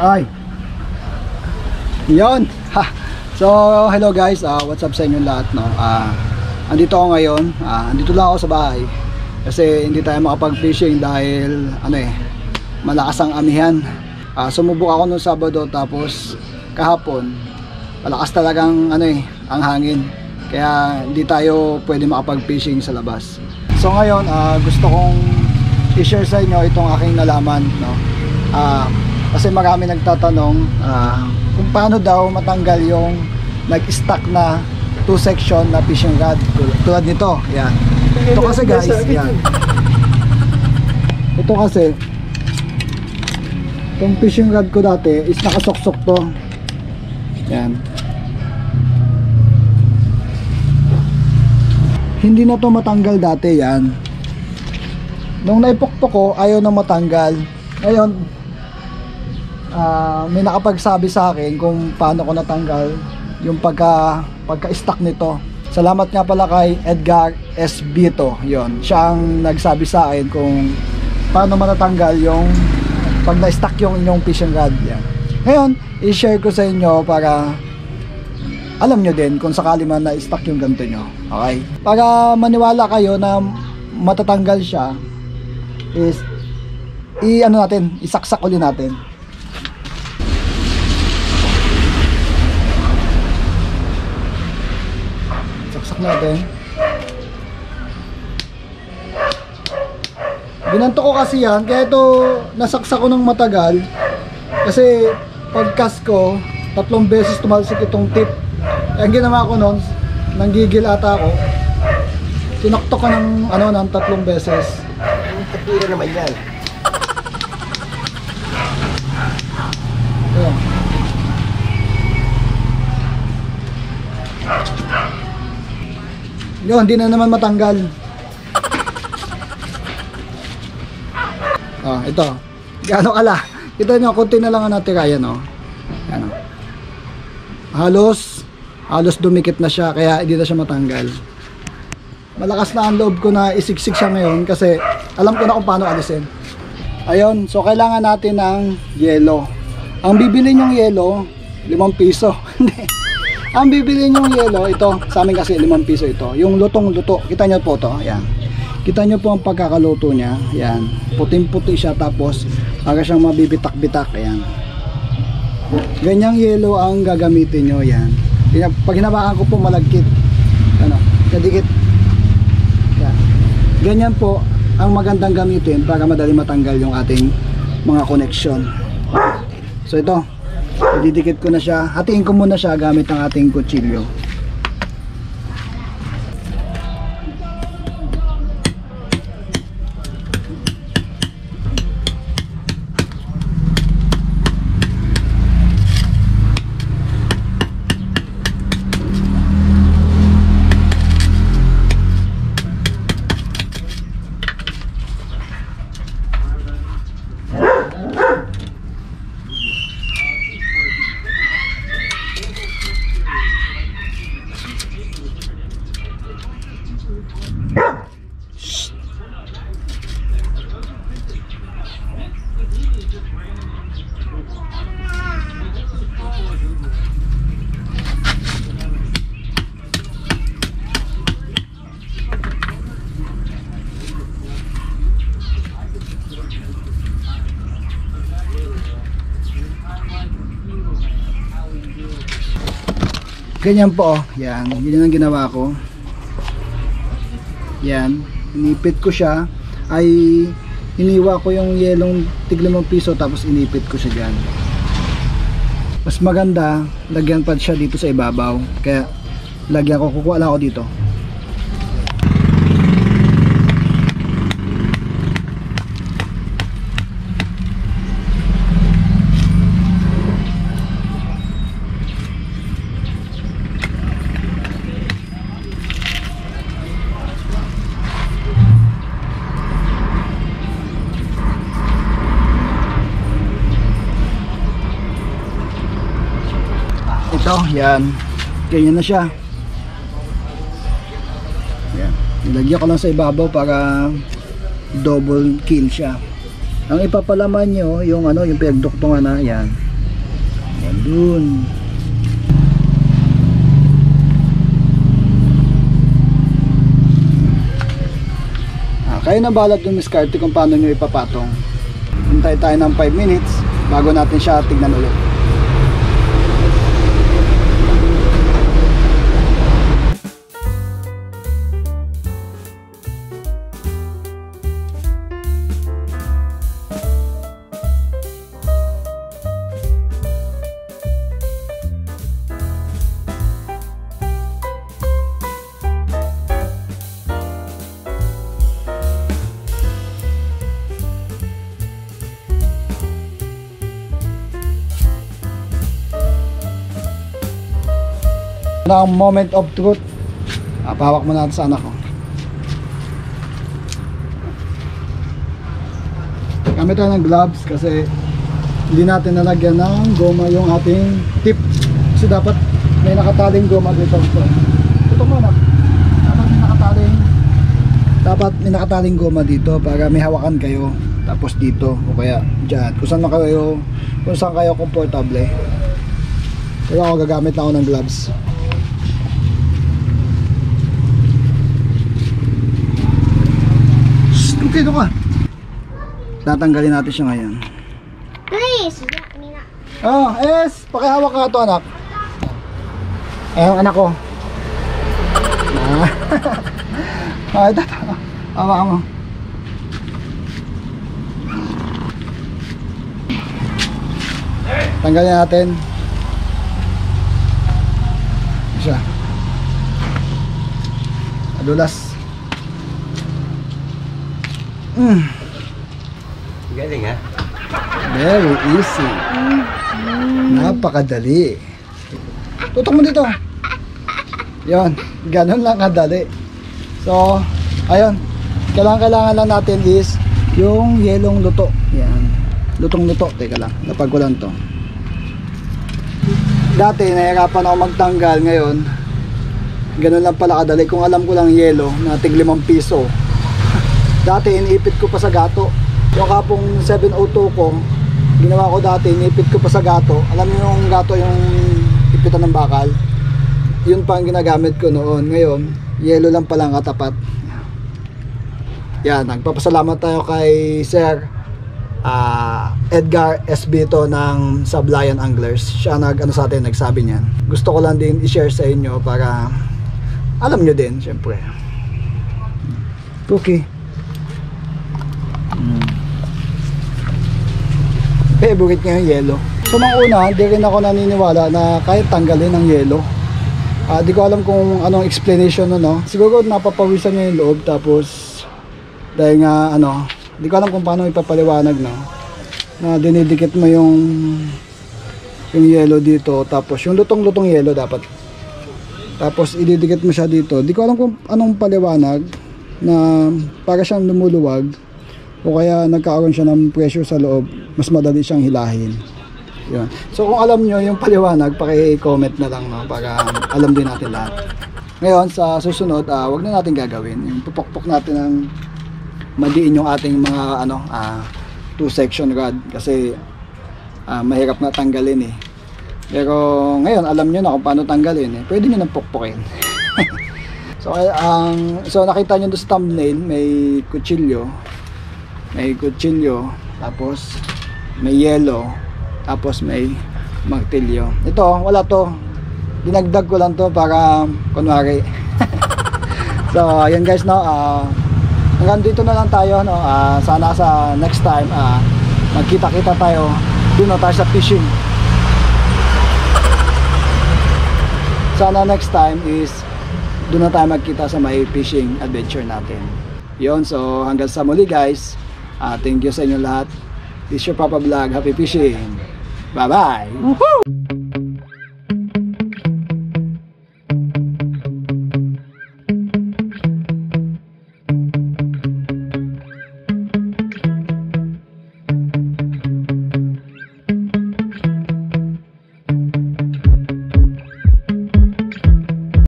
Ay. Yon. So, hello guys. What's up sa inyo lahat, no? Andito ako ngayon. Andito lang ako sa bahay. Kasi hindi tayo makapag-fishing dahil malakas ang amihan. Sumubok ako nung Sabado, tapos kahapon malakas talagang ang hangin. Kaya hindi tayo pwede makapag-fishing sa labas. So ngayon, gusto kong i-share sa inyo itong aking nalaman, no? Kasi marami nagtatanong kung paano daw matanggal yung nag-stack na 2 section na fishing rod tulad nito. Yan. Ito kasi guys, yan. Ito kasi itong fishing rod ko dati is nakasoksok to. Yan. Hindi na to matanggal dati yan. Nung naipokpok ko, ayaw na matanggal. Ngayon, may nakapagsabi sa akin kung paano ko natanggal yung pagka-stack nito. Salamat nga pala kay Edgar S. Bito. Yon, siya ang nagsabi sa akin kung paano matatanggal yung pag na-stack yung inyong fishing rod. Yan. Ngayon, i-share ko sa inyo para alam nyo din kung sakali man na-stack yung ganito nyo. Okay? Para maniwala kayo na matatanggal siya, is isaksak ulit natin. Saksak natin. Binanto ko kasi yan, kaya ito nasaksak ko ng matagal. Kasi pagcast ko, 3 beses tumalsik itong tip. Ang ginawa ko noon, nanggigil ata ako. Tinaktok ko ng 3 beses. Tatira naman yan. Ayan. Yun, hindi na naman matanggal. Ito. Gaano kala? Kita nyo, konti na lang ang natira yan, oh. Yan, oh. Halos dumikit na siya, kaya hindi na siya matanggal. Malakas na ang loob ko na isiksik siya ngayon kasi alam ko na kung paano alisin. Ayun, so kailangan natin ng yelo. Ang bibili nyong yelo, 5 piso. Ang bibili nyong yelo, ito, sa amin kasi 5 piso ito. Yung lutong-luto, kita nyo po to, ayan. Kita nyo po ang pagkakaluto niya, ayan. Puting-puti siya, tapos para siyang mabibitak-bitak, ayan. Ganyang yelo ang gagamitin nyo, yan. Pag hinawakan ko po malagkit, kadikit. Yan. Ganyan po ang magandang gamitin para madali matanggal yung ating mga connection. So ito, ididikit ko na siya. Hatiin ko muna siya gamit ang ating kutsilyo. Ganyan po, yan. Yan ang ginawa ko. Yan. Inipit ko siya. Ay, iniwa ko yung yelong tig-5 piso, tapos inipit ko siya dyan. Mas maganda, lagyan pa siya dito sa ibabaw. Kaya, lagyan ko, kukuha lang ako dito. Ito, yan. Ganyan na siya. Yan. Ilagyan ko lang sa ibabaw para double kill siya. Ang ipapalaman nyo, yung yung pinagduktungan na, yan. Yan, dun. Kayo na balat yung miskarte kung paano nyo ipapatong. Hintay tayo ng 5 minutes bago natin siya tignan ulit. Na ang moment of truth. Pahawak mo natin sa anak ko. Gamit tayo ng gloves kasi hindi natin nalagyan ng goma yung ating tip. Kasi dapat may nakataling goma dito. Ito mo na. Dapat may nakataling goma dito para may hawakan kayo. Tapos dito o kaya dyan. Kung saan kayo komportable. Kaya ako gagamit na ako ng gloves. Okay, ito ka. Tatanggalin natin siya ngayon. Please. Oh, Es, pakihawak ka ito, anak. Ang anak ko. Ito. Hawak mo. Tanggalin natin. Siya. Adulas. Galing ha? Very easy. Napakadali. Tutok mo dito. Yon, ganun lang kadali. So, ayun. Kailangan lang natin is yung yelong luto. Yan. Lutong-luto. Teka lang. Napag ko lang to. Dati, nahirapan ako magtanggal. Ngayon, ganun lang pala kadali. Kung alam ko lang yelo, na tig 5 piso. Dati iniipit ko pa sa gato. Yung kapong 702 ko, ginawa ko dati, iniipit ko pa sa gato. Alam niyo yung gato, yung ipitan ng bakal. Yun pa ang ginagamit ko noon. Ngayon, yelo lang palang katapat. Yan, nagpapasalamat tayo kay Sir Edgar Esbito ng Sablayan Anglers. Siya sa atin, nagsabi niyan. Gusto ko lang din i-share sa inyo para alam nyo din, syempre. Okay. Favorite niya yung yelo. So nung una, di rin ako naniniwala na kahit tanggalin ang yelo. Di ko alam kung anong explanation no. Siguro napapawisan niya yung loob, tapos dahil nga di ko alam kung paano ipapaliwanag na dinidikit mo yung yelo dito, tapos yung lutong-lutong yelo dapat. Tapos ididikit mo siya dito. Di ko alam kung anong paliwanag na para siyang lumuluwag o kaya nagkakaroon siya ng pressure sa loob, mas madali siyang hilahin. Yun. So kung alam nyo yung paliwanag, paki-comment na lang para alam din natin lahat. Ngayon sa susunod, wag na natin gagawin yung pupukpok natin ng madiin yung ating mga 2 section rod kasi mahirap na tanggalin eh. Pero ngayon alam nyo na kung paano tanggalin eh. Pwede nyo nang pukpukin. So nakita nyo doon sa thumbnail, may kutsilyo, tapos may yelo, tapos may martilyo. Ito, wala to. Dinagdag ko lang to para kunwari. So, ayan guys, hanggang dito na lang tayo, sana sa next time, magkita-kita tayo. Doon tayo sa fishing. Sana next time is doon na tayo magkita sa may fishing adventure natin. Yon, so hanggang sa muli guys. Thank you sa inyo lahat. This is your Papa Vlog. Happy fishing. Bye bye.